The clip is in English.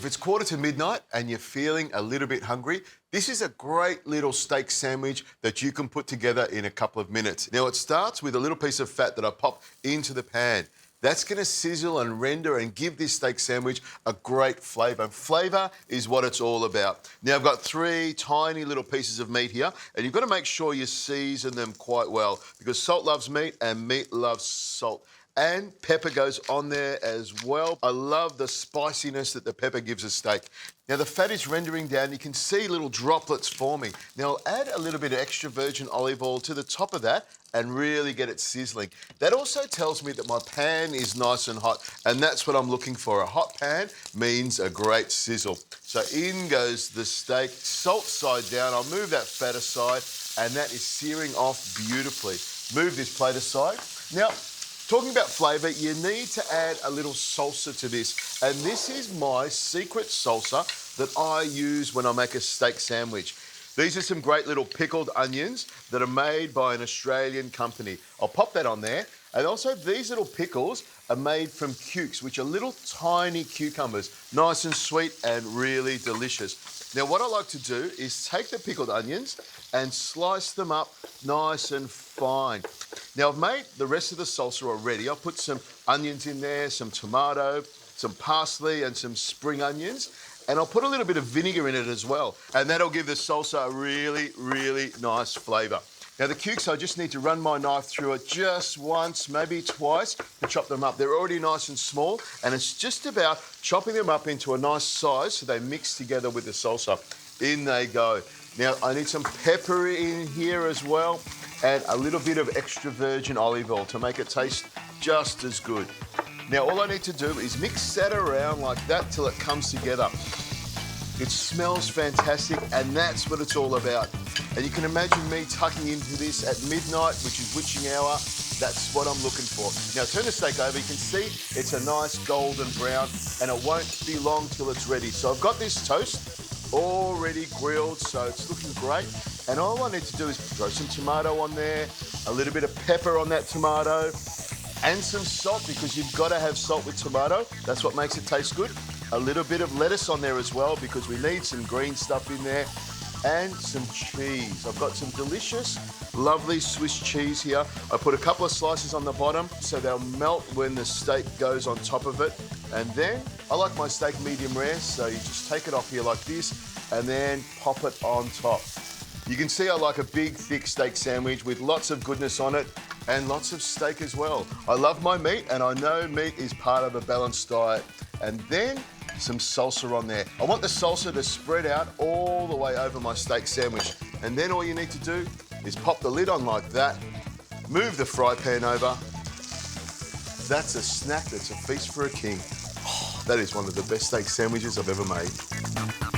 If it's 1:45 and you're feeling a little bit hungry, this is a great little steak sandwich that you can put together in a couple of minutes. Now, it starts with a little piece of fat that I pop into the pan. That's going to sizzle and render and give this steak sandwich a great flavour. And flavour is what it's all about. Now, I've got 3 tiny little pieces of meat here, and you've got to make sure you season them quite well because salt loves meat and meat loves salt. And pepper goes on there as well. I love the spiciness that the pepper gives a steak. Now, the fat is rendering down. You can see little droplets forming. Now, I'll add a little bit of extra virgin olive oil to the top of that and really get it sizzling. That also tells me that my pan is nice and hot, and that's what I'm looking for. A hot pan means a great sizzle. So in goes the steak, salt side down. I'll move that fat aside, and that is searing off beautifully. Move this plate aside. Now, talking about flavour, you need to add a little salsa to this. And this is my secret salsa that I use when I make a steak sandwich. These are some great little pickled onions that are made by an Australian company. I'll pop that on there. And also these little pickles are made from cukes, which are little tiny cucumbers, nice and sweet and really delicious. Now, what I like to do is take the pickled onions and slice them up nice and fine. Now, I've made the rest of the salsa already. I'll put some onions in there, some tomato, some parsley and some spring onions. And I'll put a little bit of vinegar in it as well. And that'll give the salsa a really, really nice flavour. Now, the cukes, I just need to run my knife through it just once, maybe twice, to chop them up. They're already nice and small, and it's just about chopping them up into a nice size so they mix together with the salsa. In they go. Now, I need some pepper in here as well, and a little bit of extra virgin olive oil to make it taste just as good. Now, all I need to do is mix that around like that till it comes together. It smells fantastic, and that's what it's all about. And you can imagine me tucking into this at midnight, which is witching hour. That's what I'm looking for. Now, turn the steak over. You can see it's a nice golden brown, and it won't be long till it's ready. So I've got this toast already grilled, so it's looking great. And all I need to do is throw some tomato on there, a little bit of pepper on that tomato, and some salt, because you've got to have salt with tomato. That's what makes it taste good. A little bit of lettuce on there as well, because we need some green stuff in there. And some cheese. I've got some delicious, lovely Swiss cheese here. I put a couple of slices on the bottom so they'll melt when the steak goes on top of it. And then I like my steak medium rare, so you just take it off here like this and then pop it on top. You can see I like a big, thick steak sandwich with lots of goodness on it and lots of steak as well. I love my meat, and I know meat is part of a balanced diet. And then some salsa on there. I want the salsa to spread out all the way over my steak sandwich. And then all you need to do is pop the lid on like that, move the fry pan over. That's a snack that's a feast for a king. Oh, that is one of the best steak sandwiches I've ever made.